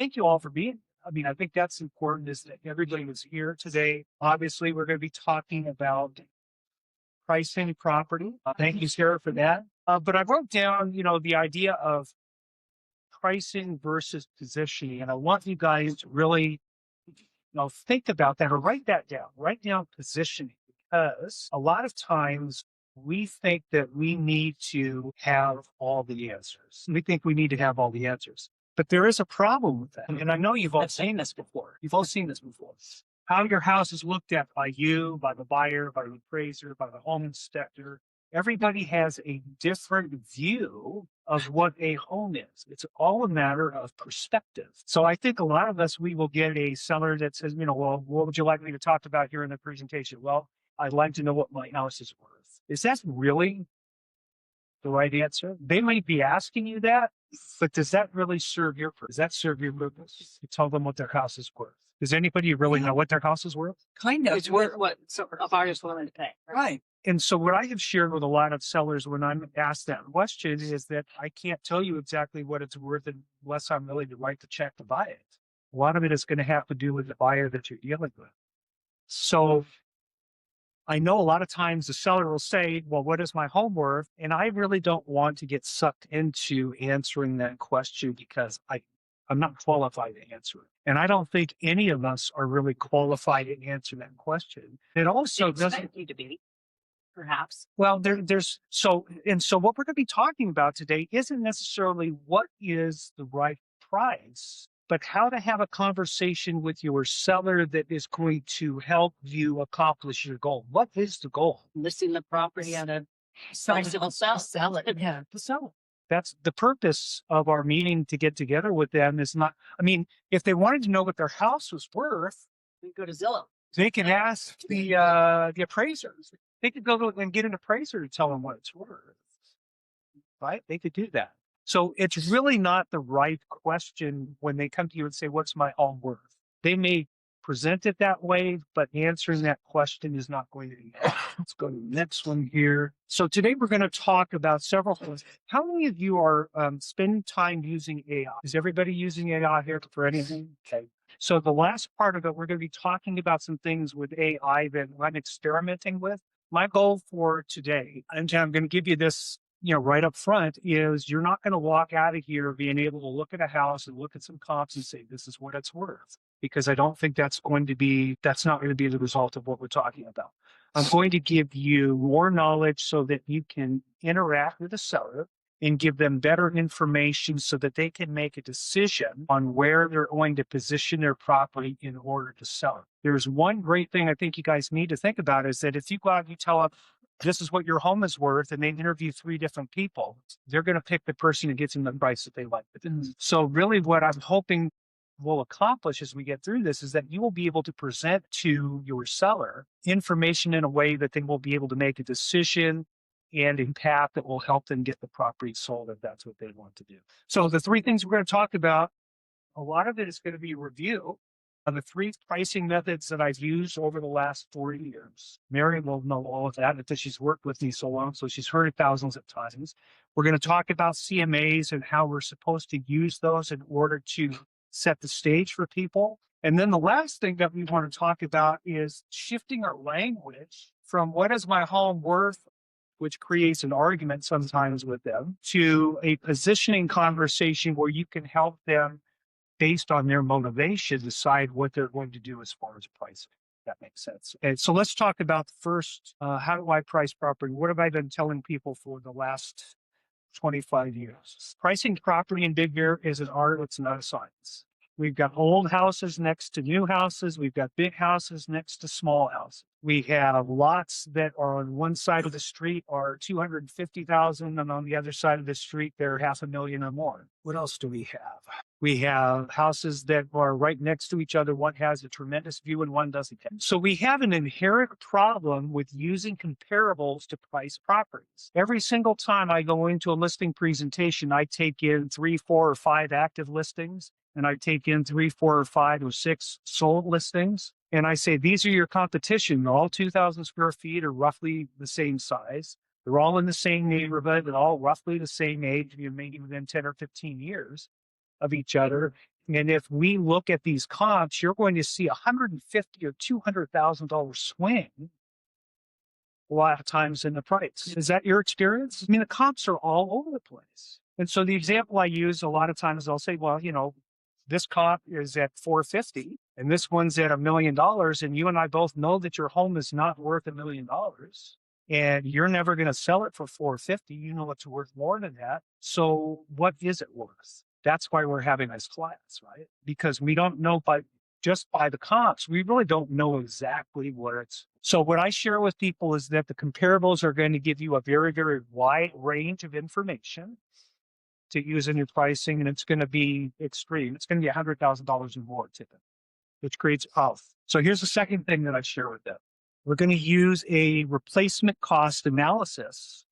thank you all for being. I think that's important is that everybody was here today. Obviously, we're going to be talking about pricing property. Thank you, Sarah, for that. But I wrote down, the idea of pricing versus positioning, and I want you guys to really, think about that or write that down. Write down positioning because a lot of times we think that we need to have all the answers. We think we need to have all the answers. But there is a problem with that. And I know you've all seen this before. You've all seen this before. How your house is looked at by you, by the buyer, by the appraiser, by the home inspector. Everybody has a different view of what a home is. It's all a matter of perspective. So I think a lot of us, we will get a seller that says, well, what would you like me to talk about here in the presentation? Well, I'd like to know what my house is worth. Is that really the right answer? They might be asking you that, but does that really serve your purpose? Does that serve your purpose? You tell them what their house is worth. Does anybody really know what their house is worth? Kind of. It's worth what a buyer's willing to pay. Right. And so what I have shared with a lot of sellers when I'm asked that question is that I can't tell you exactly what it's worth unless I'm willing to write the check to buy it. A lot of it is going to have to do with the buyer that you're dealing with. So I know a lot of times the seller will say, well, what is my home worth? And I really don't want to get sucked into answering that question because I'm not qualified to answer it. And I don't think any of us are really qualified to answer that question. It also doesn't need to be, perhaps. Well, so what we're going to be talking about today isn't necessarily what is the right price, but how to have a conversation with your seller that is going to help you accomplish your goal. What is the goal? Listing the property at a price it will sell. Sell it. Yeah. To sell it. That's the purpose of our meeting to get together with them is not, if they wanted to know what their house was worth, We go to Zillow. they can ask the appraisers. They could go and get an appraiser to tell them what it's worth, right? They could do that. So it's really not the right question when they come to you and say, what's my home worth? They may present it that way, but answering that question is not going to be. Let's go to the next one here. So today we're going to talk about several things. How many of you are spending time using AI? Is everybody using AI here for anything? Okay. So the last part of it, we're going to be talking about some things with AI that I'm experimenting with. My goal for today, and I'm going to give you this, right up front, is you're not going to walk out of here being able to look at a house and look at some comps and say, this is what it's worth. Because I don't think that's not going to be the result of what we're talking about. I'm going to give you more knowledge so that you can interact with the seller and give them better information so that they can make a decision on where they're going to position their property in order to sell it. There's one great thing I think you guys need to think about is that if you go out and you tell them, this is what your home is worth, and they interview 3 different people, they're going to pick the person who gets them the price that they like. So really what I'm hoping will accomplish as we get through this is that you will be able to present to your seller information in a way that they will be able to make a decision and a path that will help them get the property sold if that's what they want to do. So the 3 things we're going to talk about, a lot of it is going to be review of the 3 pricing methods that I've used over the last 40 years. Mary will know all of that because she's worked with me so long, so she's heard it thousands of times. We're going to talk about CMAs and how we're supposed to use those in order to set the stage for people. And then the last thing that we want to talk about is shifting our language from what is my home worth, which creates an argument sometimes with them, to a positioning conversation where you can help them based on their motivation, decide what they're going to do as far as pricing. That makes sense. And so let's talk about first, how do I price property? What have I been telling people for the last 25 years? Pricing property in Big Bear is an art, it's not a science. We've got old houses next to new houses. We've got big houses next to small houses. We have lots that are on one side of the street are 250,000, and on the other side of the street, they're $500,000 or more. What else do we have? We have houses that are right next to each other. One has a tremendous view and one doesn't. So we have an inherent problem with using comparables to price properties. Every single time I go into a listing presentation, I take in 3, 4, or 5 active listings, and I take in 3, 4, or 5, or 6 sold listings. And I say, these are your competition. All 2,000 square feet are roughly the same size. They're all in the same neighborhood. They're all roughly the same age, maybe within 10 or 15 years of each other. And if we look at these comps, you're going to see $150,000 or $200,000 swing a lot of times in the price. Is that your experience? I mean, the comps are all over the place. And so the example I use a lot of times, I'll say, well, this comp is at 450 and this one's at $1 million. And you and I both know that your home is not worth $1 million and you're never going to sell it for 450. You know it's worth more than that. So what is it worth? That's why we're having this class, right? Because we don't know just by the comps, we really don't know exactly where it's. So what I share with people is that the comparables are going to give you a very, very wide range of information to use in your pricing, and it's going to be extreme. It's going to be $100,000 or more typically, which creates health. So here's the second thing that I share with them. We're going to use a replacement cost analysis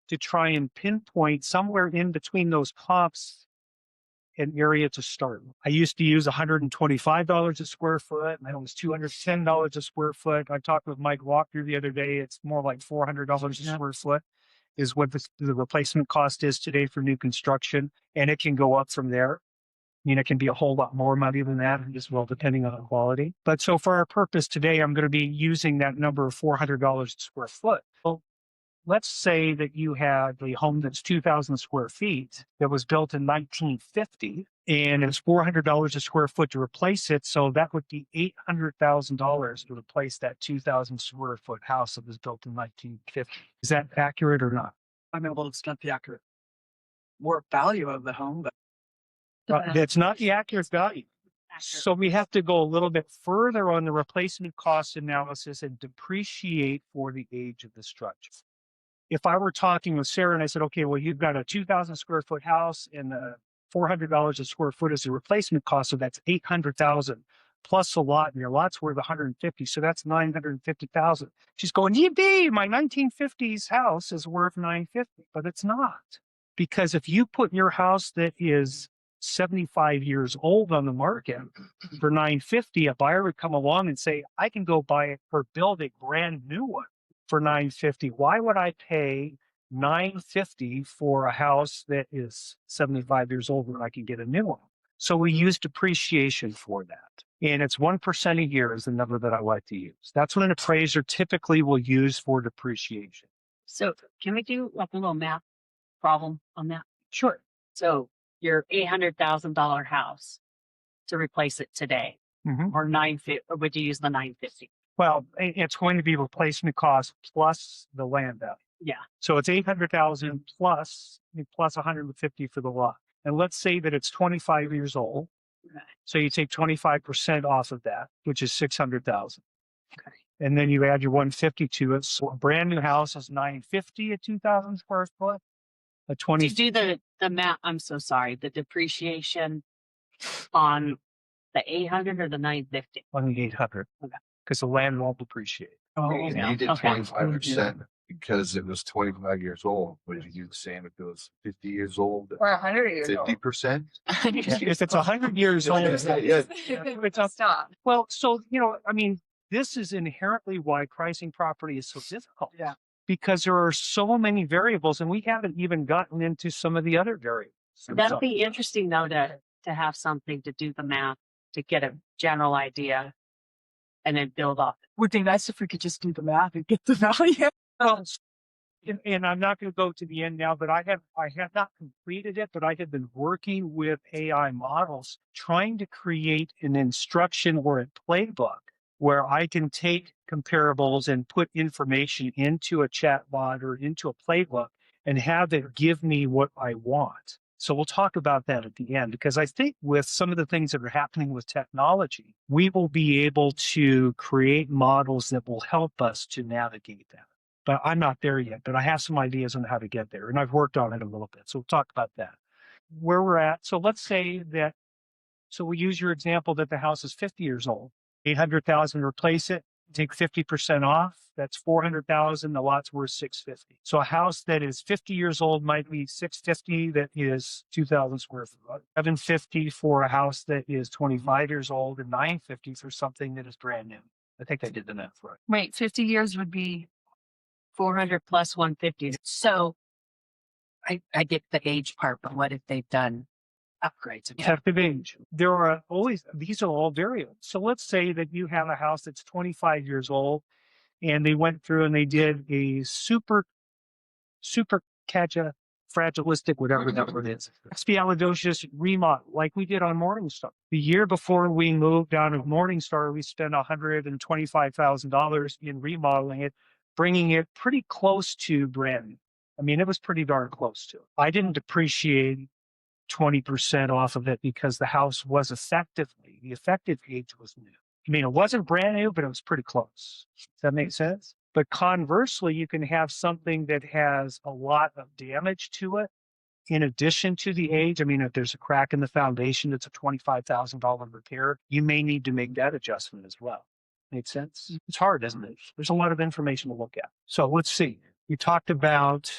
to try and pinpoint somewhere in between those comps an area to start. I used to use $125 a square foot, and it was $210 a square foot. I talked with Mike Walker the other day. It's more like $400 a square foot is what the replacement cost is today for new construction, and it can go up from there. I mean, it can be a whole lot more money than that as well, depending on the quality. But so for our purpose today, I'm going to be using that number of $400 a square foot. Well, let's say that you had a home that's 2,000 square feet that was built in 1950 and it's $400 a square foot to replace it. So that would be $800,000 to replace that 2,000 square foot house that was built in 1950. Is that accurate or not? I'm able to get the accurate more value of the home, but That's not the accurate value. So we have to go a little bit further on the replacement cost analysis and depreciate for the age of the structure. If I were talking with Sarah and I said, okay, well, you've got a 2,000 square foot house and $400 a square foot is the replacement cost. So that's 800,000 plus a lot, and your lot's worth 150. So that's 950,000. She's going, yippee, my 1950s house is worth 950, but it's not. Because if you put your house that is 75 years old on the market for 950, a buyer would come along and say, I can go buy it or build a brand new one for 950. Why would I pay 950 for a house that is 75 years old when I can get a new one? So we use depreciation for that. And it's 1% a year is the number that I like to use. That's what an appraiser typically will use for depreciation. So can we do like a little math problem on that? Sure. So your $800,000 house to replace it today, or 950, or would you use the 950? Well, it's going to be replacement cost plus the land value. Yeah. So it's 800,000 plus 150 for the lot. And let's say that it's 25 years old. Okay. So you take 25% off of that, which is 600,000. Okay. And then you add your 150 to it. So a brand new house is 950 at 2,000 square foot. A 20. To do the math, I'm so sorry, the depreciation on the 800 or the 950? On the 800. Okay. Because the land won't depreciate. And yeah. you did Okay. 25% because it was 25 years old. Would you do the same if it was 50 years old? or 100 years old. 50%? If it's 100 years old, Yeah. it's up. Stop. Well, so, I mean, this is inherently why pricing property is so difficult. Yeah. Because there are so many variables and we haven't even gotten into some of the other variables. That'll be interesting though to have something to do the math to get a general idea and then build off. Would be nice if we could just do the math and get the value. And I'm not going to go to the end now, but I have not completed it, but I have been working with AI models trying to create an instruction or a playbook where I can take comparables and put information into a chatbot or into a playbook and have it give me what I want. So we'll talk about that at the end, because I think with some of the things that are happening with technology, we will be able to create models that will help us to navigate that. But I'm not there yet, but I have some ideas on how to get there. And I've worked on it a little bit. So we'll talk about that. Where we're at. So let's say that, so we use your example that the house is 50 years old, 800,000 to replace it, take 50% off. That's 400,000. The lot's worth 650. So a house that is 50 years old might be 650. That is 2,000 square foot. 750 for a house that is 25 years old, and 950 for something that is brand new. I think I did the math right. Wait, 50 years would be 400 plus 150. So I get the age part, but what if they've done Upgrades. Yeah. effective age. There are always, these are all variables. So let's say that you have a house that's 25 years old and they went through and they did a super fragilistic, whatever that word is, expialidocious remodel, like we did on Morningstar. The year before we moved out of Morningstar, we spent $125,000 in remodeling it, bringing it pretty close to brand new. I mean, it was pretty darn close to it. I didn't depreciate 20% off of it because the house was the effective age was new. I mean, it wasn't brand new, but it was pretty close. Does that make sense? But conversely, you can have something that has a lot of damage to it in addition to the age. I mean, if there's a crack in the foundation, it's a $25,000 repair. You may need to make that adjustment as well. Make sense? It's hard, isn't it? There's a lot of information to look at. So let's see. We talked about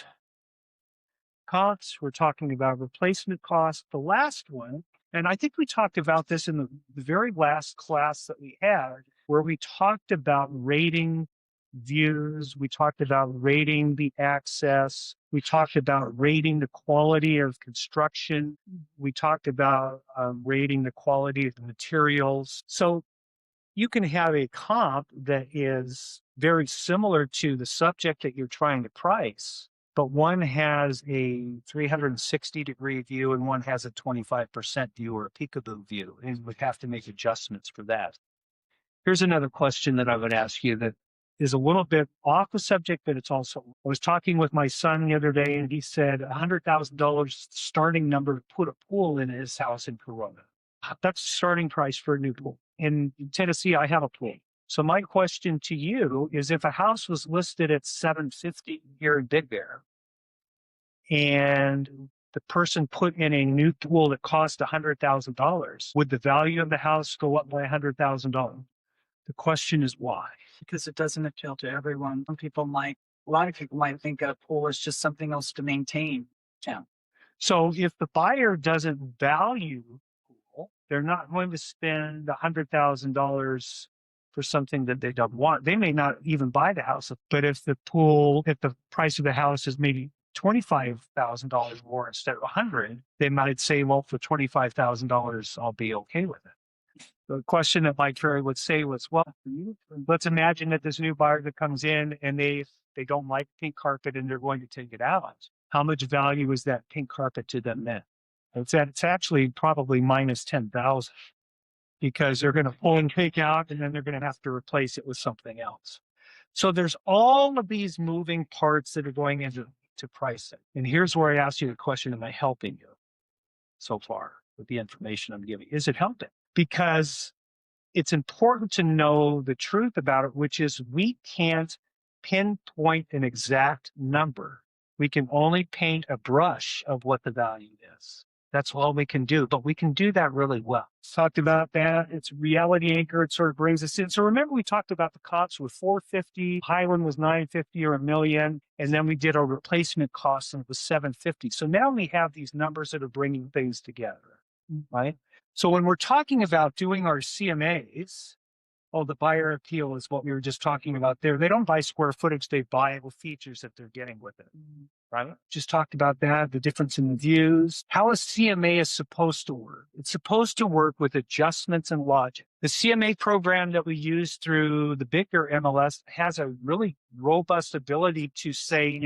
costs. We're talking about replacement costs. The last one, and I think we talked about this in the very last class that we had, where we talked about rating views. We talked about rating the access. We talked about rating the quality of construction. We talked about rating the quality of the materials. So you can have a comp that is very similar to the subject that you're trying to price, but one has a 360-degree view and one has a 25% view or a peekaboo view, and we have to make adjustments for that. Here's another question that I would ask you that is a little bit off the subject, but it's also, I was talking with my son the other day and he said $100,000 starting number to put a pool in his house in Corona. That's the starting price for a new pool. In Tennessee, I have a pool. So my question to you is, if a house was listed at $750 here in Big Bear and the person put in a new pool that cost $100,000, would the value of the house go up by $100,000? The question is why? Because it doesn't appeal to everyone. A lot of people might think a pool is just something else to maintain. Yeah. So if the buyer doesn't value the pool, they're not going to spend $100,000 for something that they don't want. They may not even buy the house, but if the price of the house is maybe $25,000 more instead of $100,000, they might say, well, for $25,000, I'll be okay with it. The question that Mike Ferry would say was, well, let's imagine that this new buyer that comes in and they don't like pink carpet and they're going to take it out. How much value is that pink carpet to them then? It's actually probably minus 10,000 because they're going to pull and take out and then they're going to have to replace it with something else. So there's all of these moving parts that are going into pricing. And here's where I ask you the question, am I helping you so far with the information I'm giving? Is it helping? Because it's important to know the truth about it, which is we can't pinpoint an exact number. We can only paint a brush of what the value is. That's all we can do, but we can do that really well. Talked about that. It's reality anchor. It sort of brings us in. So remember we talked about the costs with $450, Highland was $950 or $1 million, and then we did our replacement costs and it was $750. So now we have these numbers that are bringing things together, right? So when we're talking about doing our CMAs, the buyer appeal is what we were just talking about there. They don't buy square footage, they buy the features that they're getting with it, right? Just talked about that, the difference in the views. How a CMA is supposed to work. It's supposed to work with adjustments and logic. The CMA program that we use through the Big Bear MLS has a really robust ability to say,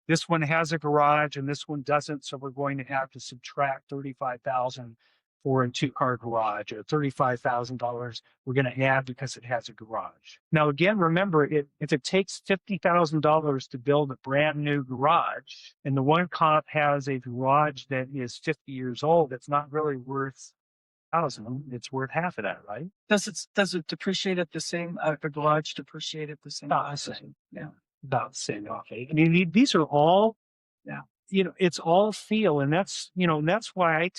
this one has a garage and this one doesn't, so we're going to have to subtract $35,000 for a 2-car garage, or $35,000 we're going to add because it has a garage. Now, again, remember, if it takes $50,000 to build a brand new garage, and the one comp has a garage that is 50 years old, it's not really worth $1,000. It's worth half of that, right? Does it depreciate at the same? The garage depreciate at the same? About the same. Yeah. About the same. Okay. I mean, these are all, it's all feel, and that's why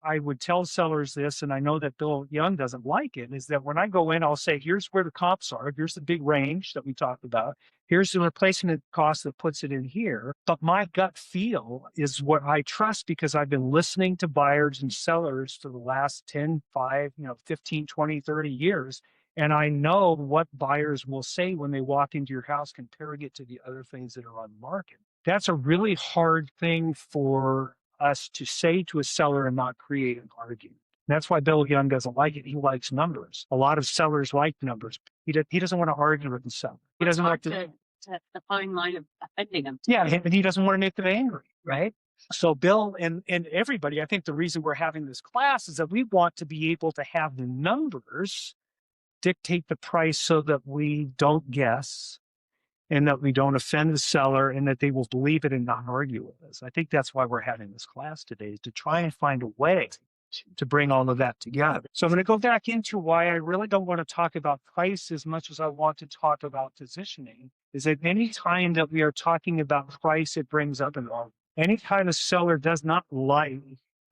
I would tell sellers this, and I know that Bill Young doesn't like it, is that when I go in, I'll say, here's where the comps are. Here's the big range that we talked about. Here's the replacement cost that puts it in here. But my gut feel is what I trust because I've been listening to buyers and sellers for the last 10, 5, 15, 20, 30 years. And I know what buyers will say when they walk into your house, comparing it to the other things that are on the market. That's a really hard thing for us to say to a seller and not create an argument. That's why Bill Young doesn't like it. He likes numbers. A lot of sellers like numbers. He doesn't want to argue with the seller. He doesn't like to the fine line of offending them. yeah, and he doesn't want to make them angry, right? So Bill and everybody, I think the reason we're having this class is that we want to be able to have the numbers dictate the price so that we don't guess and that we don't offend the seller and that they will believe it and not argue with us. I think that's why we're having this class today, is to try and find a way to bring all of that together. So I'm going to go back into why I really don't want to talk about price as much as I want to talk about positioning, is that any time that we are talking about price, it brings up an argument. Any time a seller does not like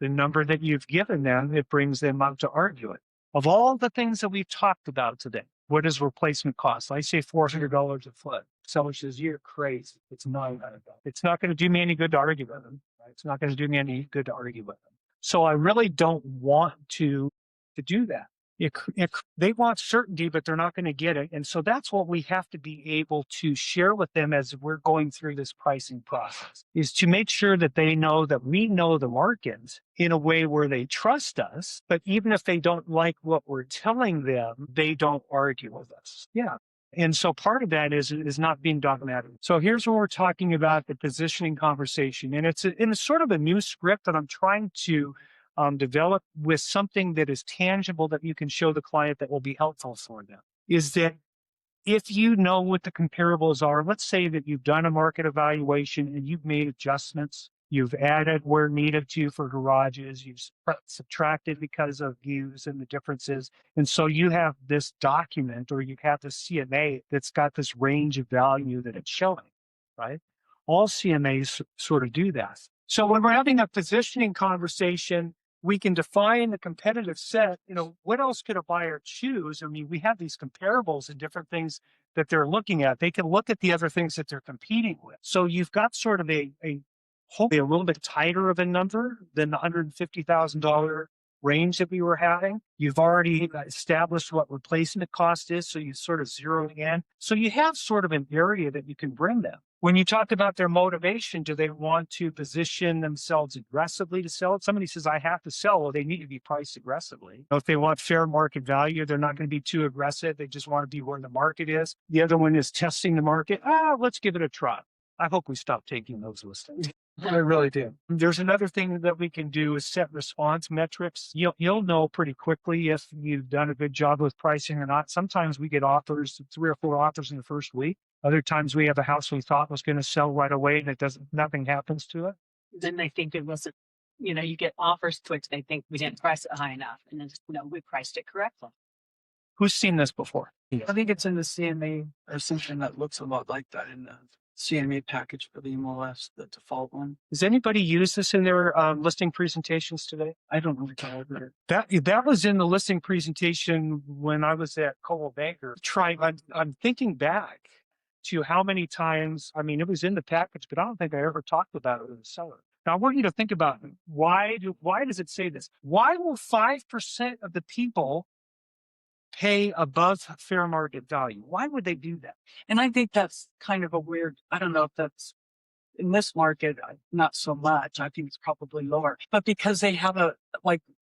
the number that you've given them, it brings them up to argue it. Of all the things that we've talked about today, what is replacement cost? I say $400 a foot. Seller says, you're crazy. It's $900. It's not going to do me any good to argue with them. Right? It's not going to do me any good to argue with them. So I really don't want to do that. They want certainty, but they're not going to get it. And so that's what we have to be able to share with them as we're going through this pricing process, is to make sure that they know that we know the market in a way where they trust us. But even if they don't like what we're telling them, they don't argue with us. Yeah. And so part of that is not being dogmatic. So here's where we're talking about the positioning conversation. And it's sort of a new script that I'm trying to develop with something that is tangible that you can show the client that will be helpful for them. Is that if you know what the comparables are, let's say that you've done a market evaluation and you've made adjustments, you've added where needed to for garages, you've subtracted because of views and the differences. And so you have this document, or you have this CMA that's got this range of value that it's showing, right? All CMAs sort of do that. So when we're having a positioning conversation, we can define the competitive set. What else could a buyer choose? I mean, we have these comparables and different things that they're looking at. They can look at the other things that they're competing with. So you've got sort of hopefully a little bit tighter of a number than the $150,000 range that we were having. You've already established what replacement cost is, so you sort of zeroed in. So you have sort of an area that you can bring them. When you talk about their motivation, do they want to position themselves aggressively to sell it? Somebody says, I have to sell. Well, they need to be priced aggressively. If they want fair market value, they're not going to be too aggressive. They just want to be where the market is. The other one is testing the market. Let's give it a try. I hope we stop taking those listings. I really do. There's another thing that we can do is set response metrics. You'll know pretty quickly if you've done a good job with pricing or not. Sometimes we get offers, 3 or 4 offers in the first week. Other times we have a house we thought was going to sell right away and nothing happens to it. Then they think it wasn't, you get offers to which they think we didn't price it high enough. And then, we priced it correctly. Who's seen this before? I think it's in the CMA or something that looks a lot like that in the CMA package for the MLS, the default one. Does anybody use this in their listing presentations today? I don't know if That was in the listing presentation when I was at Coldwell Banker. I'm thinking back to how many times, it was in the package, but I don't think I ever talked about it with the seller. Now I want you to think about it. Why does it say this? Why will 5% of the people pay above fair market value? Why would they do that? And I think that's kind of a weird, I don't know if that's in this market, not so much. I think it's probably lower, but because they have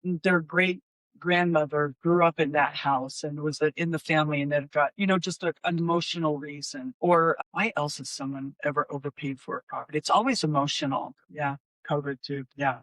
their great grandmother grew up in that house and was in the family, and they've got, just an emotional reason. Or why else has someone ever overpaid for a property? It's always emotional. Yeah. Covered too. Yeah.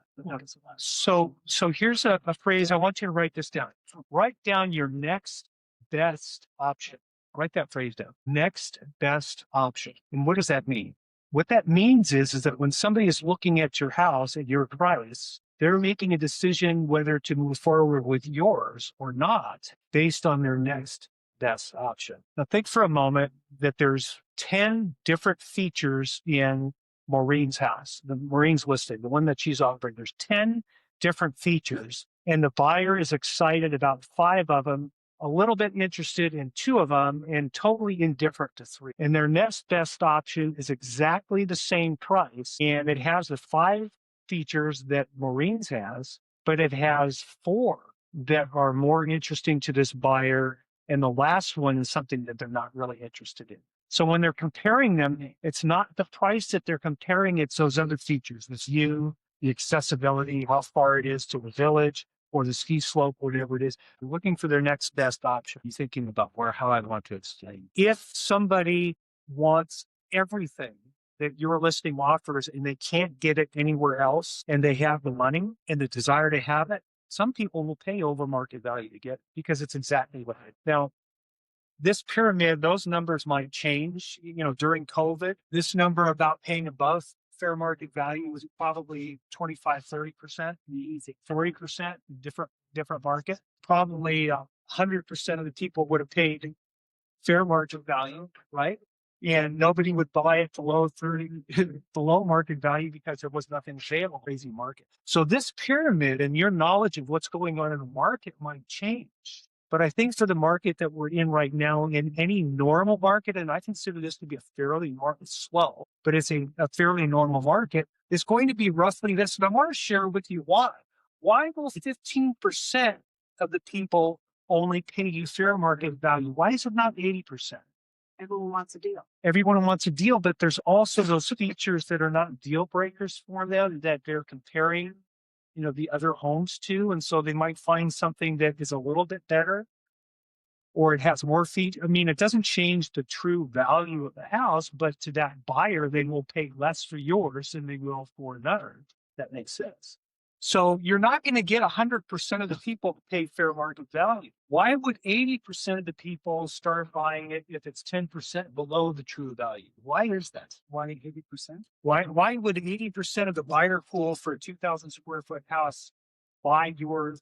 So here's a phrase. I want you to write this down. Write down your next best option. Write that phrase down. Next best option. And what does that mean? What that means is that when somebody is looking at your house at your price, they're making a decision whether to move forward with yours or not based on their next best option. Now think for a moment that there's 10 different features in Maureen's house, the Maureen's listing, the one that she's offering. There's 10 different features, and the buyer is excited about 5 of them, a little bit interested in 2 of them, and totally indifferent to 3. And their next best option is exactly the same price, and it has the 5 features that Maureen's has, but it has 4 that are more interesting to this buyer, and the last one is something that they're not really interested in. So when they're comparing them, it's not the price that they're comparing, it's those other features, this view, the accessibility, how far it is to a village or the ski slope, whatever it is. They're looking for their next best option. You're thinking about how I want to explain. If somebody wants everything that your listing offers and they can't get it anywhere else and they have the money and the desire to have it, some people will pay over market value to get it because it's exactly what it is. Now, this pyramid, those numbers might change, during COVID. This number about paying above fair market value was probably 25, 30%, easy 40%, different market. Probably 100% of the people would have paid fair market value, right? And nobody would buy it below below market value because there was nothing available, crazy market. So this pyramid and your knowledge of what's going on in the market might change. But I think for the market that we're in right now, in any normal market, and I consider this to be a fairly slow, but it's a fairly normal market, it's going to be roughly this. And I want to share with you why. Why will 15% of the people only pay you fair market value? Why is it not 80%? Everyone wants a deal. Everyone wants a deal, but there's also those features that are not deal breakers for them that they're comparing, the other homes to. And so they might find something that is a little bit better or it has more features. I mean, it doesn't change the true value of the house, but to that buyer, they will pay less for yours than they will for another. That makes sense. So you're not going to get 100% of the people to pay fair market value. Why would 80% of the people start buying it if it's 10% below the true value? Why is that? Why 80%? Why would 80% of the buyer pool for a 2,000 square foot house buy your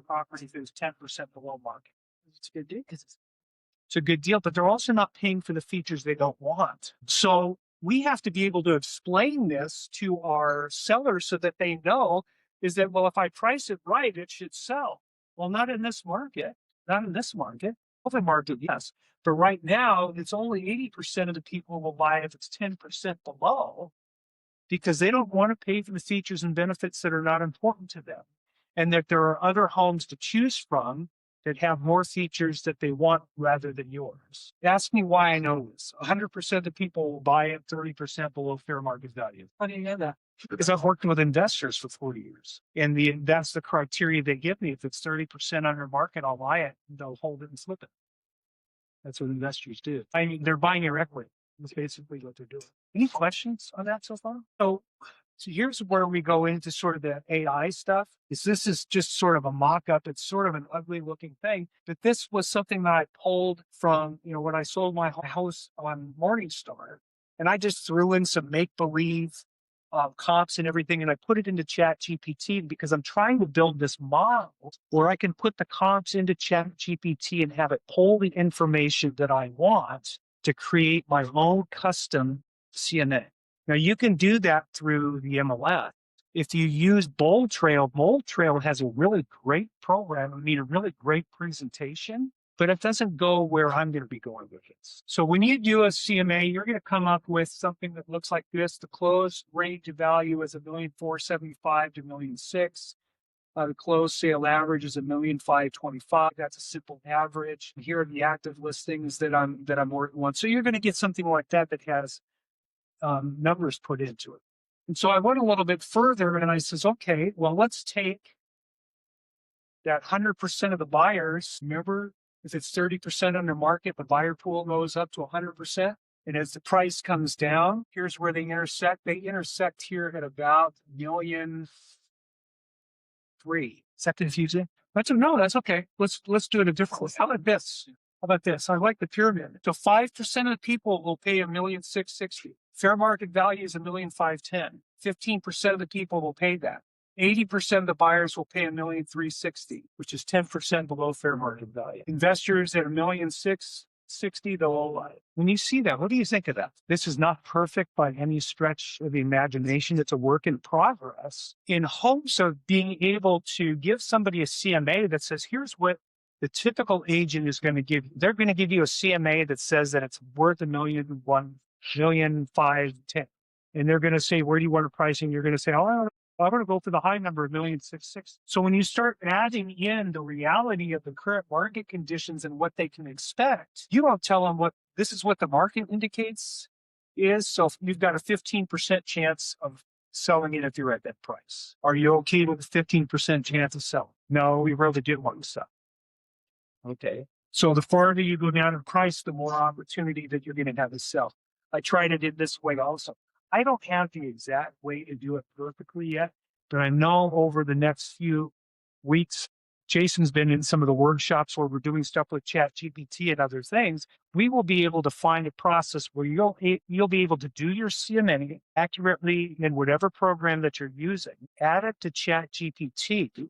property if it's 10% below market? It's a good deal. It's a good deal, but they're also not paying for the features they don't want. So we have to be able to explain this to our sellers so that they know is that, well, if I price it right, it should sell. Well, not in this market, not in this market. Other market, yes. But right now, it's only 80% of the people will buy if it's 10% below because they don't want to pay for the features and benefits that are not important to them. And that there are other homes to choose from that have more features that they want rather than yours. Ask me why I know this. 100% of the people will buy it 30% below fair market value. How do you know that? Because I've worked with investors for 40 years. And that's the criteria they give me. If it's 30% under market, I'll buy it. They'll hold it and flip it. That's what investors do. I mean, they're buying your equity. That's basically what they're doing. Any questions on that so far? So here's where we go into sort of the AI stuff. This is just sort of a mock-up. It's sort of an ugly looking thing, but this was something that I pulled from, when I sold my house on Morningstar, and I just threw in some make-believe comps and everything, and I put it into Chat GPT because I'm trying to build this model where I can put the comps into Chat GPT and have it pull the information that I want to create my own custom CNA. Now, you can do that through the MLS. If you use Bold Trail has a really great program. A really great presentation, but it doesn't go where I'm going to be going with this. So when you do a CMA, you're going to come up with something that looks like this. The closed range of value is $1,475,000 to $1,600,000. The closed sale average is $1,525,000. That's a simple average. Here are the active listings that I'm working on. So you're going to get something like that has numbers put into it. And so I went a little bit further and I says, okay, well, let's take that 100% of the buyers. Remember, if it's 30% under market, the buyer pool goes up to 100%. And as the price comes down, here's where they intersect. They intersect here at about $1,300,000. Is that confusing? No, that's okay. Let's do it a different way. How about this? I like the pyramid. So 5% of the people will pay $1,660,000. Fair market value is $1,510,000. 15% of the people will pay that. 80% of the buyers will pay $1,360,000, which is 10% below fair market value. Investors at $1,660,000, they'll. When you see that, what do you think of that? This is not perfect by any stretch of the imagination. It's a work in progress in hopes of being able to give somebody a CMA that says, here's what the typical agent is going to give you. They're going to give you a CMA that says that it's worth $1,510,000. And they're going to say, where do you want to price? And you're going to say, I'm going to go for the high number of $1,660,000. So when you start adding in the reality of the current market conditions and what they can expect, you don't tell them this is what the market indicates is. So if you've got a 15% chance of selling it if you're at that price? Are you okay with a 15% chance of selling? No, we really do want to sell. Okay. So the farther you go down in price, the more opportunity that you're going to have to sell. I tried it in this way also. I don't have the exact way to do it perfectly yet, but I know over the next few weeks, Jason's been in some of the workshops where we're doing stuff with Chat GPT and other things. We will be able to find a process where you'll be able to do your CMA accurately in whatever program that you're using, add it to Chat GPT,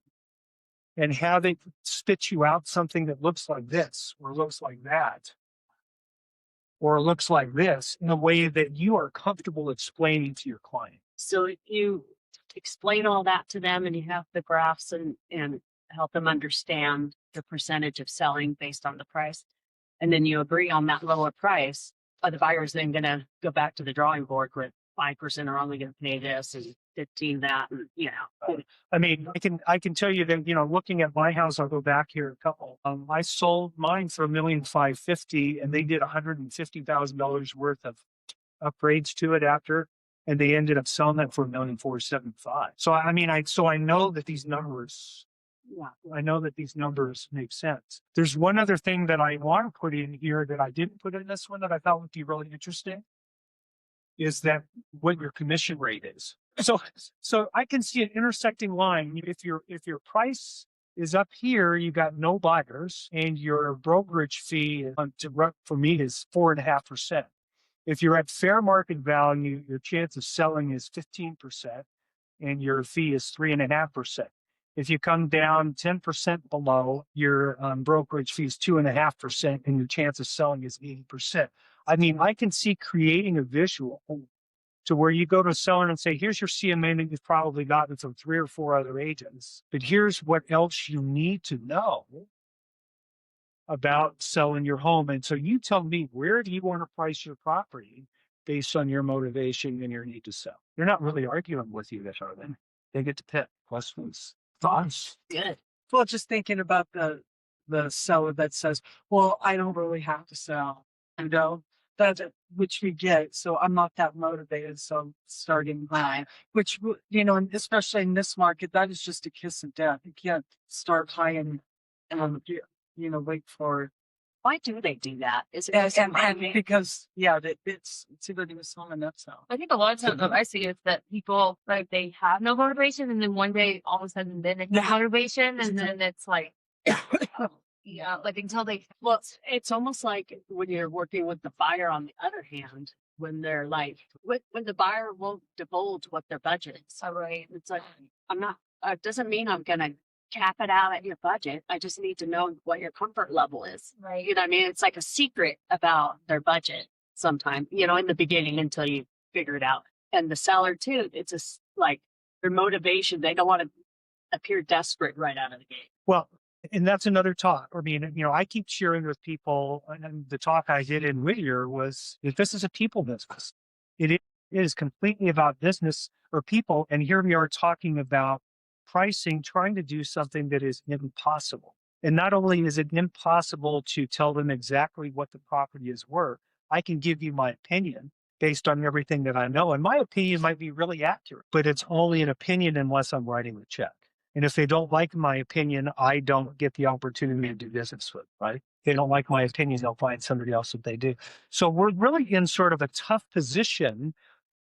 and have it spit you out something that looks like this, or looks like that, or looks like this in a way that you are comfortable explaining to your client. So you explain all that to them and you have the graphs and help them understand the percentage of selling based on the price. And then you agree on that lower price. Are the buyers then going to go back to the drawing board with 5% are only going to pay this and 15 that, and I mean, I can tell you that, looking at my house, I'll go back here a couple. I sold mine for $1,550,000 and they did $150,000 worth of upgrades to it after, and they ended up selling that for $1,475,000. So I mean, I know that these numbers, make sense. There's one other thing that I want to put in here that I didn't put in this one that I thought would be really interesting, is that what your commission rate is. So I can see an intersecting line. If your price is up here, you got no buyers, and your brokerage fee for me is 4.5%. If you're at fair market value, your chance of selling is 15%, and your fee is 3.5%. If you come down 10% below, your brokerage fee is 2.5%, and your chance of selling is 80%. I mean, I can see creating a visual to where you go to a seller and say, here's your CMA that you've probably gotten from 3 or 4 other agents, but here's what else you need to know about selling your home. And so you tell me, where do you want to price your property based on your motivation and your need to sell? They're not really arguing with you, are they? They get to pick. Questions, thoughts? good. Well, just thinking about the seller that says, well, I don't really have to sell, that which we get. So I'm not that motivated. So I'm starting high, which, and especially in this market, that is just a kiss of death. You can't start high and wait for. Why do they do that? Is it And because, it's either to sell or not sell. I think a lot of times what I see is that people like they have no motivation, and then one day all of a sudden then they have motivation, and then it's like, like until they. Well, it's almost like when you're working with the buyer on the other hand, when they're like, when the buyer won't divulge what their budget is. All right. It's like, I'm not, it doesn't mean I'm going to cap it out at your budget. I just need to know what your comfort level is. Right. You know what I mean? It's like a secret about their budget sometimes, in the beginning until you figure it out. And the seller too, it's just like their motivation. They don't want to appear desperate right out of the gate. Well, and that's another talk. I mean, I keep sharing with people, and the talk I did in Whittier was that this is a people business. It is completely about business or people. And here we are talking about pricing, trying to do something that is impossible. And not only is it impossible to tell them exactly what the property is worth, I can give you my opinion based on everything that I know. And my opinion might be really accurate, but it's only an opinion unless I'm writing the check. And if they don't like my opinion, I don't get the opportunity to do business with, right? If they don't like my opinion, they'll find somebody else that they do. So we're really in sort of a tough position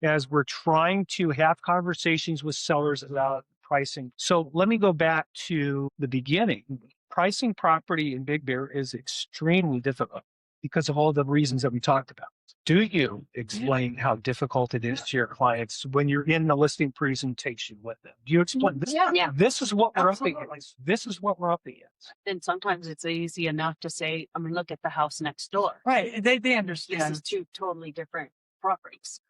as we're trying to have conversations with sellers about pricing. So let me go back to the beginning. Pricing property in Big Bear is extremely difficult because of all the reasons that we talked about. Do you explain how difficult it is to your clients when you're in the listing presentation with them? Do you explain this? Yeah. This is what we're up against. This is what we're up against. And sometimes it's easy enough to say, look at the house next door. Right. They This understand. is 2 totally different properties.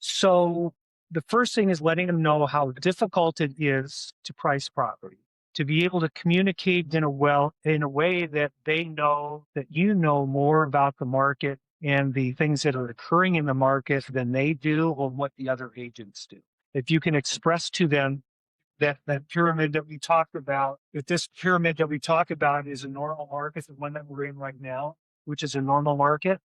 So the first thing is letting them know how difficult it is to price property, to be able to communicate in a way that they know that you know more about the market and the things that are occurring in the market than they do or what the other agents do. If you can express to them that pyramid that we talked about, if this pyramid that we talk about is a normal market, the one that we're in right now, which is a normal market,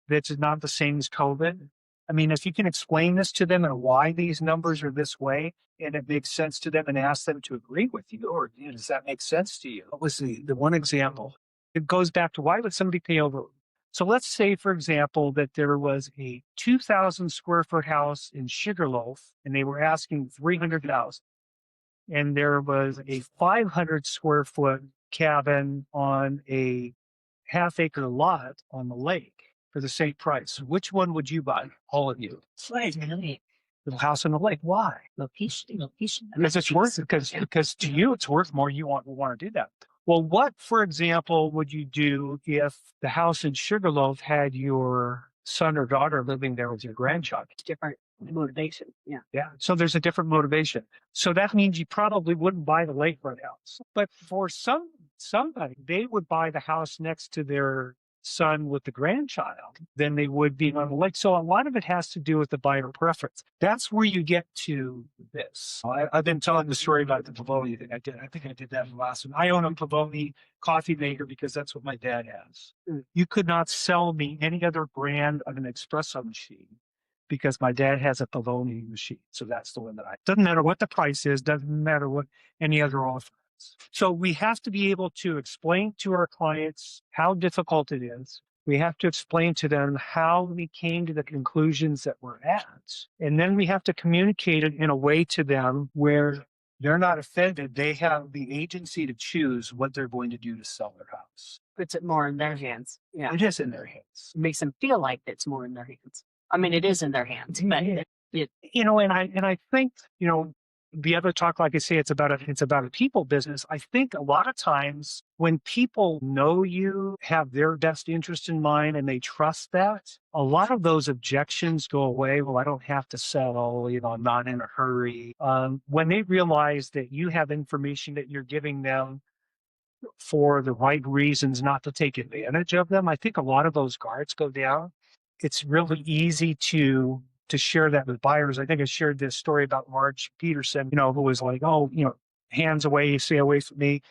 that's not the same as COVID. I mean, if you can explain this to them and why these numbers are this way, and it makes sense to them and ask them to agree with you, or does that make sense to you? What was the one example? It goes back to why would somebody pay over? So let's say, for example, that there was a 2,000 square foot house in Sugarloaf and they were asking 300,000. And there was a 500 square foot cabin on a half-acre lot on the lake for the same price. Which one would you buy? All of you. The house on the lake. Why? Location. Because it's worth it. Because to you it's worth more. You want to do that. Well, what, for example, would you do if the house in Sugarloaf had your son or daughter living there with your grandchild? Different motivation. Yeah. Yeah. So there's a different motivation. So that means you probably wouldn't buy the lakefront house. But for somebody, they would buy the house next to their son with the grandchild than they would be on the lake. So a lot of it has to do with the buyer preference. That's where you get to this. I've been telling the story about the Pavoni thing. I think I did that in the last one. I own a Pavoni coffee maker because that's what my dad has. You could not sell me any other brand of an espresso machine because my dad has a Pavoni machine. So that's the one that doesn't matter what the price is, doesn't matter what any other offer. So we have to be able to explain to our clients how difficult it is. We have to explain to them how we came to the conclusions that we're at. And then we have to communicate it in a way to them where they're not offended. They have the agency to choose what they're going to do to sell their house. Puts it more in their hands. Yeah. It is in their hands. Makes them feel like it's more in their hands. I mean, it is in their hands, but and I think, the other talk, like I say, it's about a people business. I think a lot of times when people know you have their best interest in mind and they trust that, a lot of those objections go away. Well, I don't have to settle, I'm not in a hurry. When they realize that you have information that you're giving them for the right reasons, not to take advantage of them, I think a lot of those guards go down. It's really easy to share that with buyers. I think I shared this story about Marge Peterson, who was like, hands away, stay away from me.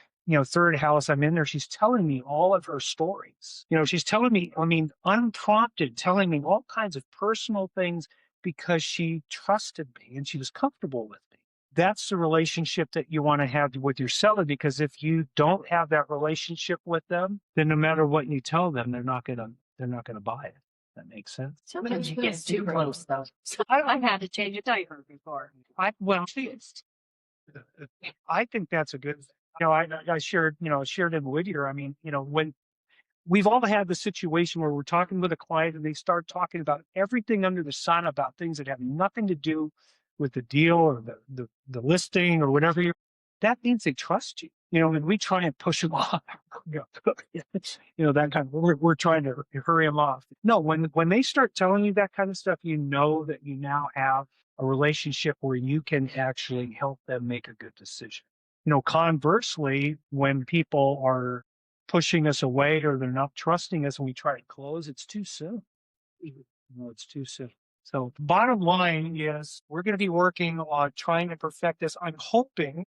Third house I'm in there, she's telling me all of her stories. She's telling me, unprompted, telling me all kinds of personal things because she trusted me and she was comfortable with me. That's the relationship that you want to have with your seller, because if you don't have that relationship with them, then no matter what you tell them, they're not gonna buy it. That makes sense. Sometimes you get too close, though. I've had to change a diaper before. I think that's a good thing. I shared in Whittier. When we've all had the situation where we're talking with a client and they start talking about everything under the sun about things that have nothing to do with the deal or the listing or whatever, that means they trust you. And we try and push them off. That kind of, we're trying to hurry them off. No, when they start telling you that kind of stuff, you know that you now have a relationship where you can actually help them make a good decision. Conversely, when people are pushing us away or they're not trusting us and we try to close, it's too soon. It's too soon. So bottom line is we're going to be working on trying to perfect this. I'm hoping,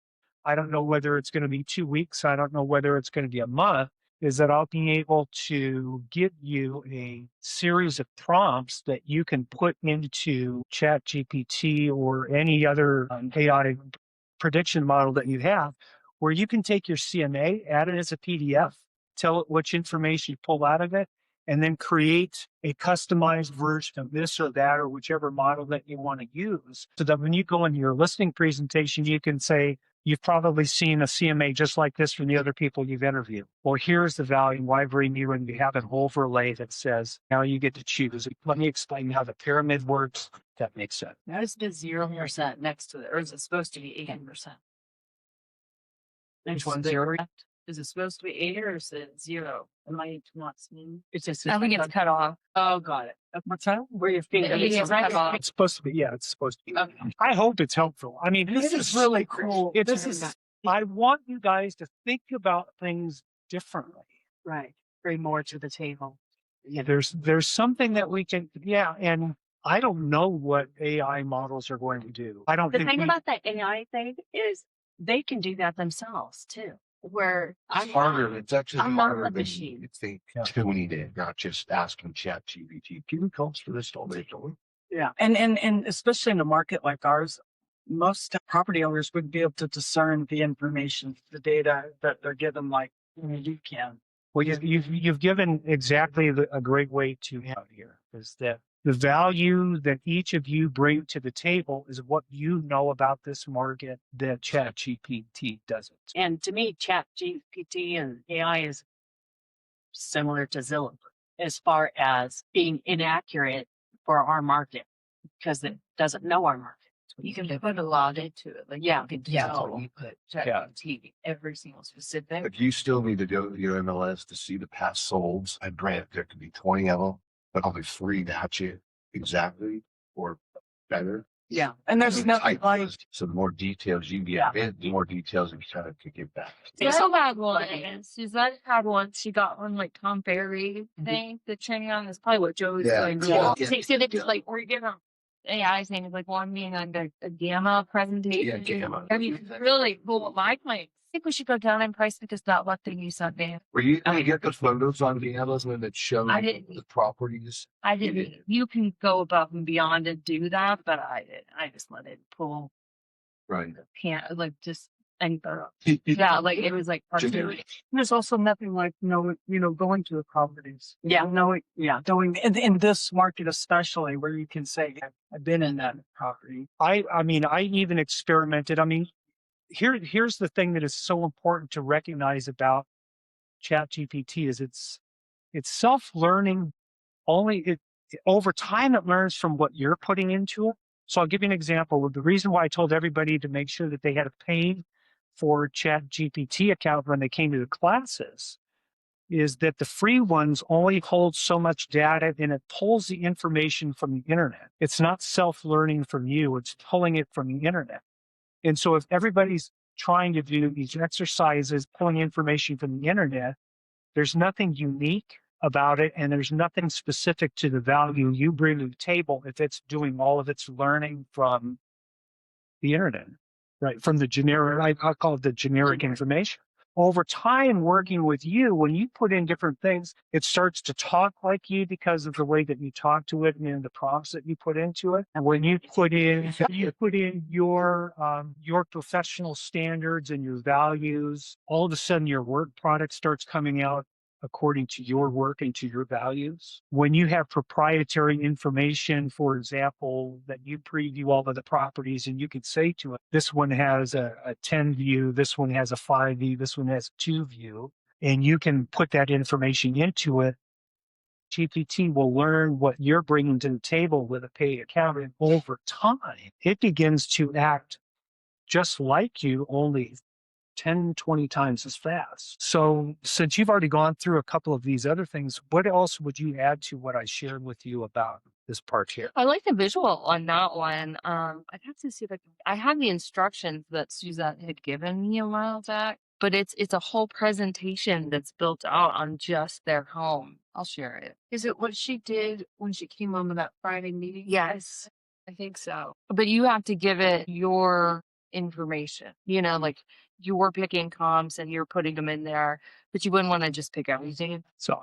I don't know whether it's going to be 2 weeks, I don't know whether it's going to be a month, is that I'll be able to give you a series of prompts that you can put into ChatGPT or any other AI prediction model that you have, where you can take your CMA, add it as a PDF, tell it which information you pull out of it, and then create a customized version of this or that or whichever model that you want to use, so that when you go into your listing presentation, you can say, you've probably seen a CMA just like this from the other people you've interviewed. Well, here's the value. Why bring you in? We have an overlay that says, now you get to choose. Let me explain how the pyramid works. That makes sense. That is the 0% next to it, or is it supposed to be 80%? Which one's 0? Is it supposed to be 80 or is it 0? Am I not seeing? It's just. I think it's cut off. Oh, got it. What's that? Where your finger? It's cut off. It's supposed to be. Yeah, it's supposed to be. Okay. I hope it's helpful. This is really cool. I want you guys to think about things differently. Right. Bring more to the table. Yeah, there's something that we can. Yeah, and I don't know what AI models are going to do. I don't. The think thing we- about the AI thing is they can do that themselves too. Where It's harder. It's actually I'm not harder a than machine. you think tuning it, not just asking ChatGPT. Can you cost for this? Don't they? Yeah. And especially in a market like ours, most property owners would be able to discern the information, the data that they're given like you can. Well, you've given exactly a great way to out here is that the value that each of you bring to the table is what you know about this market that ChatGPT doesn't. And to me, Chat GPT and AI is similar to Zillow as far as being inaccurate for our market because it doesn't know our market. You can put a lot into it. Like Yeah. you can Yeah. tell you put ChatGPT every single specific. But you still need to go to your MLS to see the past solds. I grant there could be 20 of them, but only 3 match it exactly or better. Yeah. And there's no Type like, list. So the more details you get, the more details you kind of could get back. Suzette had one. Suzette had one. She got one like Tom Ferry thing. The training on is probably what Joe was Yeah. doing. Yeah. So they just like we're giving AI thing is like one being on a gamma presentation. Yeah, gamma. I mean, really cool. What my client, I think we should go down in price because that left thing you sent me. Were you going to get the photos on the Amazon that show I didn't. the properties? I didn't. You can go above and beyond and do that, but I didn't. I just let it pull. Right. Can't like just and yeah, like it was like Generic. there's also nothing like going to the properties. Yeah. Knowing in this market especially where you can say, I've been in that property. I mean, I even experimented. I mean, here's the thing that is so important to recognize about ChatGPT is it's self-learning only over time it learns from what you're putting into it. So I'll give you an example. The reason why I told everybody to make sure that they had a paid for ChatGPT account when they came to the classes is that the free ones only hold so much data and it pulls the information from the internet. It's not self-learning from you, it's pulling it from the internet. And so if everybody's trying to do these exercises, pulling information from the internet, there's nothing unique about it and there's nothing specific to the value you bring to the table if it's doing all of its learning from the internet, right? From the generic, I call it the generic information. Over time, working with you, when you put in different things, it starts to talk like you because of the way that you talk to it and the prompts that you put into it. And when you put in your professional standards and your values, all of a sudden your work product starts coming out according to your work and to your values. When you have proprietary information, for example, that you preview all of the properties and you could say to it, this one has a 10 view, this one has a 5 view, this one has a 2 view, and you can put that information into it. GPT will learn what you're bringing to the table with a paid account, and over time, it begins to act just like you, only 10, 20 times as fast. So since you've already gone through a couple of these other things, what else would you add to what I shared with you about this part here? I like the visual on that one. I'd have to see if I have the instructions that Suzette had given me a while back, but it's a whole presentation that's built out on just their home. I'll share it. Is it what she did when she came on with that Friday meeting? Yes, I think so. But you have to give it your information, like you're picking comps and you're putting them in there, but you wouldn't want to just pick everything. So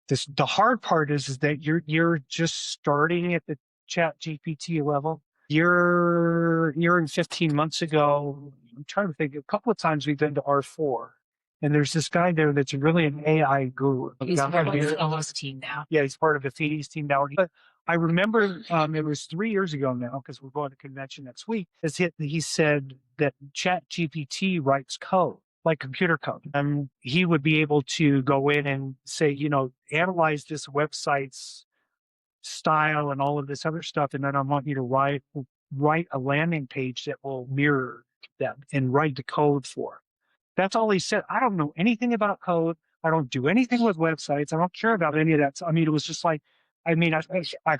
the hard part is that you're just starting at the Chat GPT level. You're in 15 months ago. I'm trying to think. A couple of times we've been to R4, and there's this guy there that's really an AI guru. He's part of the Ellis team now. Yeah, he's part of the Feedy's team now. But I remember it was 3 years ago now because we're going to convention next week. He said that Chat GPT writes code, like computer code. And he would be able to go in and say, analyze this website's style and all of this other stuff. And then I want you to write a landing page that will mirror that and write the code for it. That's all he said. I don't know anything about code. I don't do anything with websites. I don't care about any of that. I mean, it was just like, I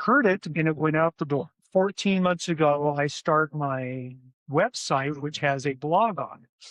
heard it and it went out the door. 14 months ago, I start my website, which has a blog on it.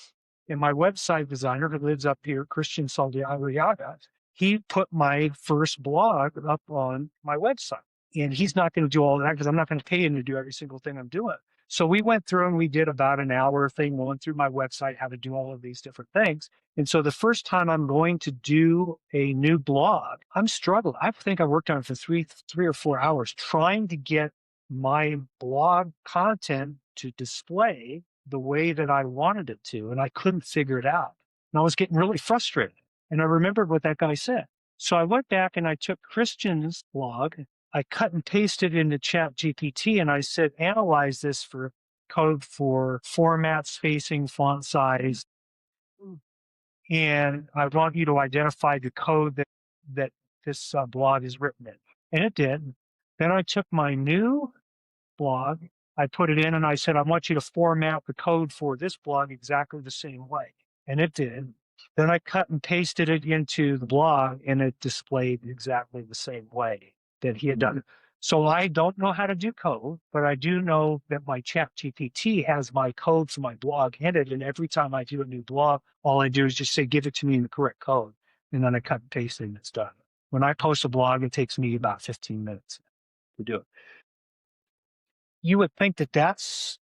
And my website designer who lives up here, Christian Saldiaga, he put my first blog up on my website. And he's not going to do all that because I'm not going to pay him to do every single thing I'm doing. So we went through and we did about an hour thing going through my website, how to do all of these different things. And so the first time I'm going to do a new blog, I'm struggling. I think I worked on it for three or 4 hours trying to get my blog content to display the way that I wanted it to, and I couldn't figure it out. And I was getting really frustrated. And I remembered what that guy said. So I went back and I took Christian's blog, I cut and pasted into Chat GPT, and I said, analyze this for code for format, spacing, font size. And I want you to identify the code that this blog is written in. And it did. Then I took my new blog, I put it in and I said, I want you to format the code for this blog exactly the same way. And it did. Then I cut and pasted it into the blog and it displayed exactly the same way that he had done it. So I don't know how to do code, but I do know that my Chat GPT has my code for my blog in it. And every time I do a new blog, all I do is just say, give it to me in the correct code. And then I cut and paste it and it's done. When I post a blog, it takes me about 15 minutes to do it. You would think that that's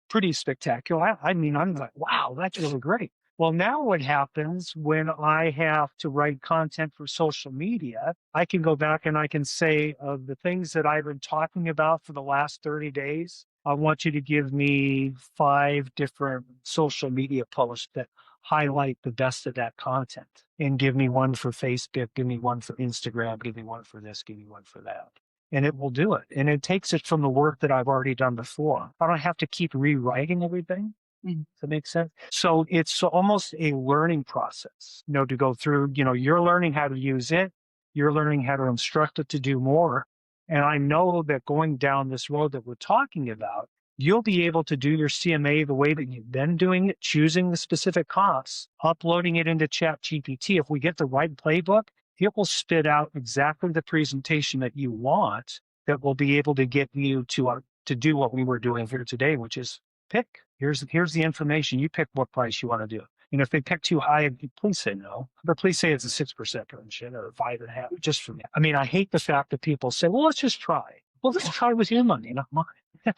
pretty spectacular. I mean, I'm like, wow, that's really great. Well, now what happens when I have to write content for social media, I can go back and I can say of the things that I've been talking about for the last 30 days, I want you to give me 5 different social media posts that highlight the best of that content and give me one for Facebook, give me one for Instagram, give me one for this, give me one for that. And it will do it. And it takes it from the work that I've already done before. I don't have to keep rewriting everything. Does that make sense? So it's almost a learning process, to go through, you're learning how to use it. You're learning how to instruct it to do more. And I know that going down this road that we're talking about, you'll be able to do your CMA the way that you've been doing it, choosing the specific costs, uploading it into Chat GPT. If we get the right playbook, it will spit out exactly the presentation that you want that will be able to get you to do what we were doing here today, which is pick. Here's the information. You pick what price you want to do. And if they pick too high, please say no. But please say it's a 6% commission or 5.5%, just for me. I mean, I hate the fact that people say, well, let's just try. Well, let's try with your money, not mine.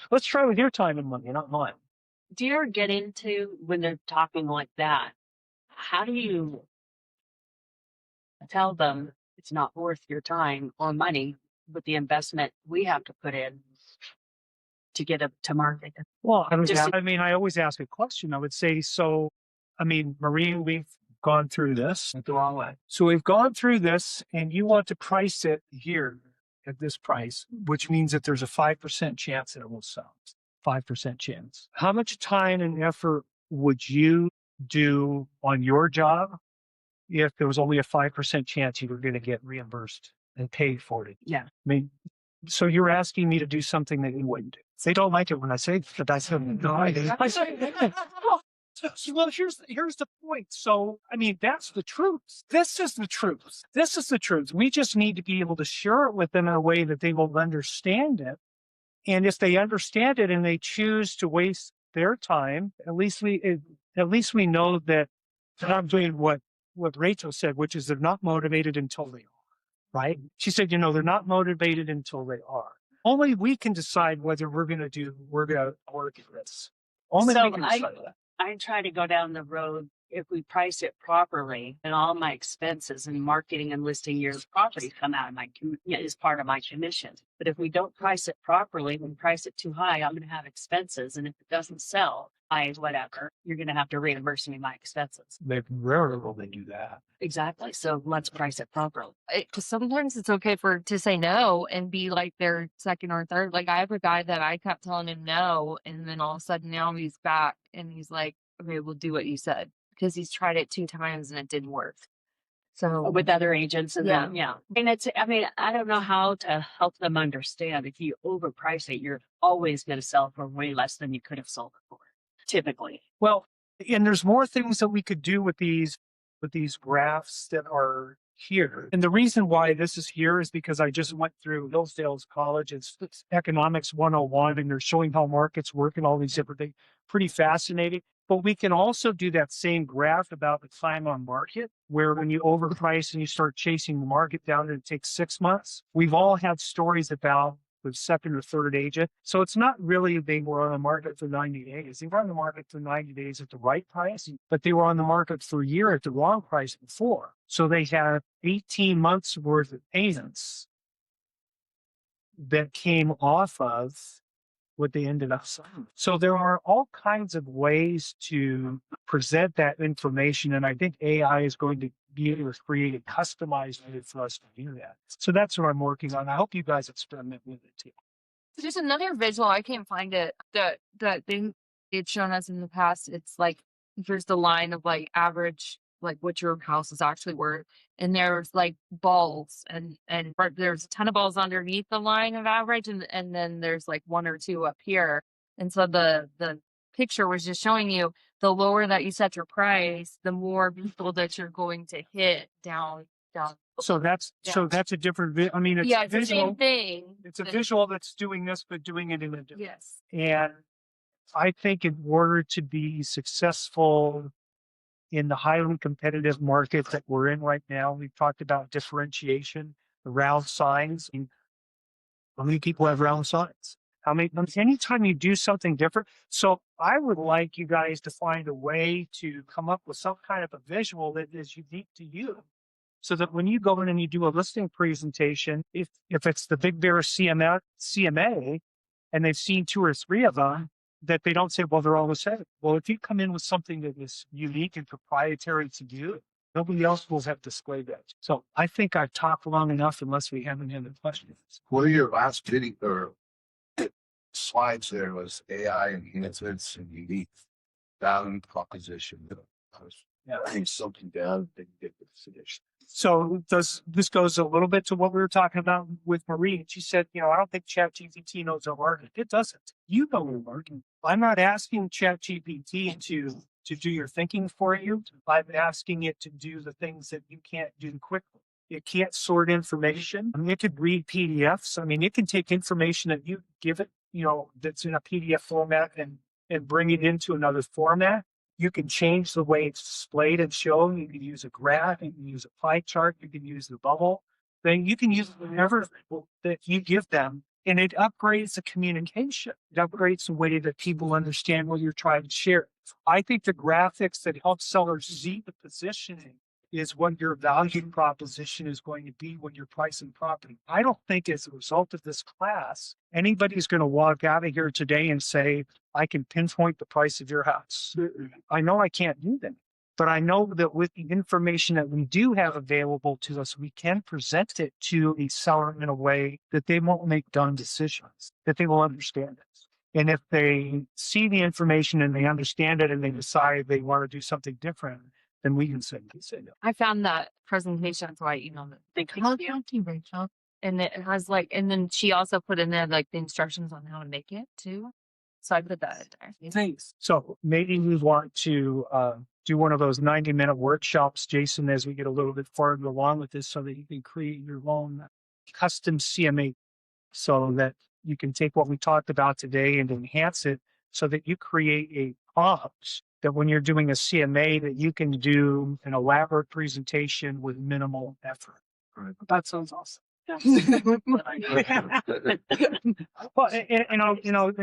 Let's try with your time and money, not mine. Do you ever get into when they're talking like that? How do you tell them it's not worth your time or money with the investment we have to put in to get it to market? Well, I always ask a question. I would say, Marie, we've gone through this the wrong way. So we've gone through this and you want to price it here at this price, which means that there's a 5% chance that it will sell. 5% chance. How much time and effort would you do on your job if there was only a 5% chance you were going to get reimbursed and paid for it? Yeah. I mean, so you're asking me to do something that you wouldn't do. They don't like it when I say that. I said, no, I say, well, here's the point. So, I mean, that's the truth. This is the truth. This is the truth. We just need to be able to share it with them in a way that they will understand it. And if they understand it and they choose to waste their time, at least we know that I'm doing what Rachel said, which is they're not motivated until they are. Right? She said, they're not motivated until they are. Only we can decide whether we're going to work at this. Only So we can decide that. I try to go down the road if we price it properly, and all my expenses and marketing and listing your property come out of is part of my commission. But if we don't price it properly, when we price it too high, I'm going to have expenses, and if it doesn't sell, you're going to have to reimburse me my expenses. They rarely will they do that. Exactly. So let's price it properly. Because sometimes it's okay to say no and be like their second or third. Like I have a guy that I kept telling him no, and then all of a sudden now he's back and he's like, okay, we'll do what you said, because he's tried it 2 times and it didn't work. So With other agents and Yeah. then, yeah. And I don't know how to help them understand. If you overprice it, you're always going to sell for way less than you could have sold it for, typically. Well, and there's more things that we could do with these graphs that are here. And the reason why this is here is because I just went through Hillsdale's College. It's Economics 101, and they're showing how markets work and all these different things. Pretty fascinating. But we can also do that same graph about the time on market, where when you overprice and you start chasing the market down and it takes 6 months. We've all had stories about the second or third agent. So it's not really they were on the market for 90 days. They were on the market for 90 days at the right price, but they were on the market for a year at the wrong price before. So they had 18 months worth of agents that came off of what they ended up signing. So there are all kinds of ways to present that information. And I think AI is going to be able to create a customized way for us to do that. So that's what I'm working on. I hope you guys experiment with it too. There's another visual, I can't find it, that thing it's shown us in the past. It's like here's the line of like average, like what your house is actually worth, and there's like balls and but there's a ton of balls underneath the line of average, and then there's like one or two up here. And so the picture was just showing you the lower that you set your price, the more people that you're going to hit down. So that's a different. I mean, it's Yeah, it's the visual. same thing. It's a visual that's doing this, but doing it in a different. Yes. And I think in order to be successful in the highly competitive market that we're in right now, we've talked about differentiation, the round signs. How many people have round signs? Anytime you do something different. So I would like you guys to find a way to come up with some kind of a visual that is unique to you. So that when you go in and you do a listing presentation, if it's the Big Bear CMA, and they've seen 2 or 3 of them, that they don't say, well, they're all the same. Well, if you come in with something that is unique and proprietary to you, nobody else will have displayed that. So I think I've talked long enough unless we have any other questions. One of your last video or slides there was AI enhancements and unique value proposition. I was writing something down and get the suggestion. So this goes a little bit to what we were talking about with Marie. She said, I don't think ChatGPT knows our market. It doesn't. You know your market. I'm not asking ChatGPT to do your thinking for you. I'm asking it to do the things that you can't do quickly. It can't sort information. I mean, it could read PDFs. I mean, it can take information that you give it, that's in a PDF format and bring it into another format. You can change the way it's displayed and shown. You can use a graph. You can use a pie chart. You can use the bubble thing. You can use whatever that you give them, and it upgrades the communication. It upgrades the way that people understand what you're trying to share. I think the graphics that help sellers see the positioning is what your value proposition is going to be when you're pricing property. I don't think as a result of this class, anybody's going to walk out of here today and say, I can pinpoint the price of your house. I know I can't do that, but I know that with the information that we do have available to us, we can present it to a seller in a way that they won't make dumb decisions, that they will understand it. And if they see the information and they understand it and they decide they want to do something different, then we can say no. I found that presentation, that's why I emailed it. Thank you. Rachel. And it has and then she also put in there like the instructions on how to make it too. So I put that in there. Thanks. So maybe we want to do one of those 90-minute workshops, Jason, as we get a little bit farther along with this so that you can create your own custom CMA so that you can take what we talked about today and enhance it so that you create a prompt that when you're doing a CMA that you can do an elaborate presentation with minimal effort. That sounds awesome. Well, and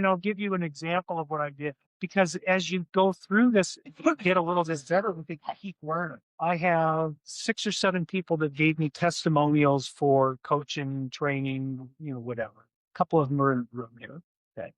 I'll give you an example of what I did, because as you go through this, you get a little bit better with it, keep learning. I have 6 or 7 people that gave me testimonials for coaching, training, whatever. A couple of them are in the room here. Okay.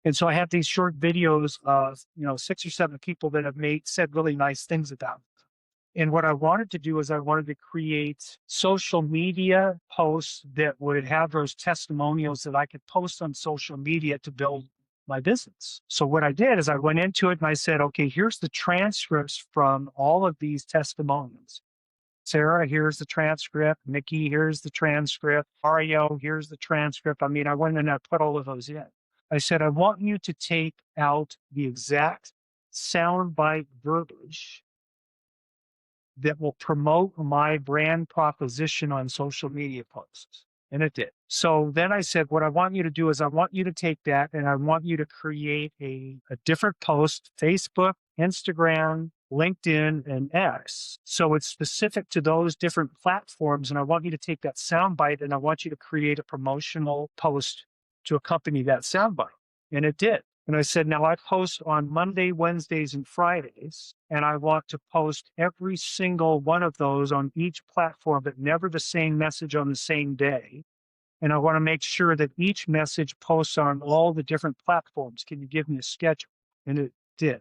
And so I have these short videos of, 6 or 7 people that have said really nice things about it. And what I wanted to do is I wanted to create social media posts that would have those testimonials that I could post on social media to build my business. So what I did is I went into it and I said, okay, here's the transcripts from all of these testimonials. Sarah, here's the transcript. Nikki, here's the transcript. Mario, here's the transcript. I mean, I went and I put all of those in. I said, I want you to take out the exact soundbite verbiage that will promote my brand proposition on social media posts. And it did. So then I said, what I want you to do is I want you to take that and I want you to create a different post, Facebook, Instagram, LinkedIn, and X. So it's specific to those different platforms. And I want you to take that soundbite and I want you to create a promotional post to accompany that soundbite. And it did. And I said, now I post on Monday, Wednesdays, and Fridays, and I want to post every single one of those on each platform, but never the same message on the same day. And I want to make sure that each message posts on all the different platforms. Can you give me a schedule? And it did.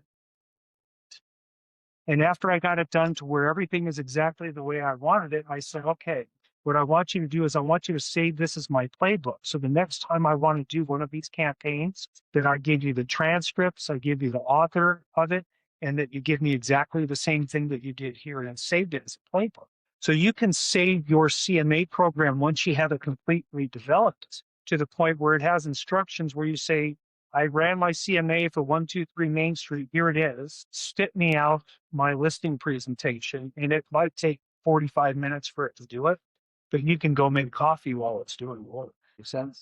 And after I got it done to where everything is exactly the way I wanted it, I said, okay, what I want you to do is I want you to save this as my playbook. So the next time I want to do one of these campaigns, that I give you the transcripts, I give you the author of it, and that you give me exactly the same thing that you did here and saved it as a playbook. So you can save your CMA program once you have it completely developed to the point where it has instructions where you say, I ran my CMA for 123 Main Street. Here it is. Spit me out my listing presentation. And it might take 45 minutes for it to do it, but you can go make coffee while it's doing work. Make sense?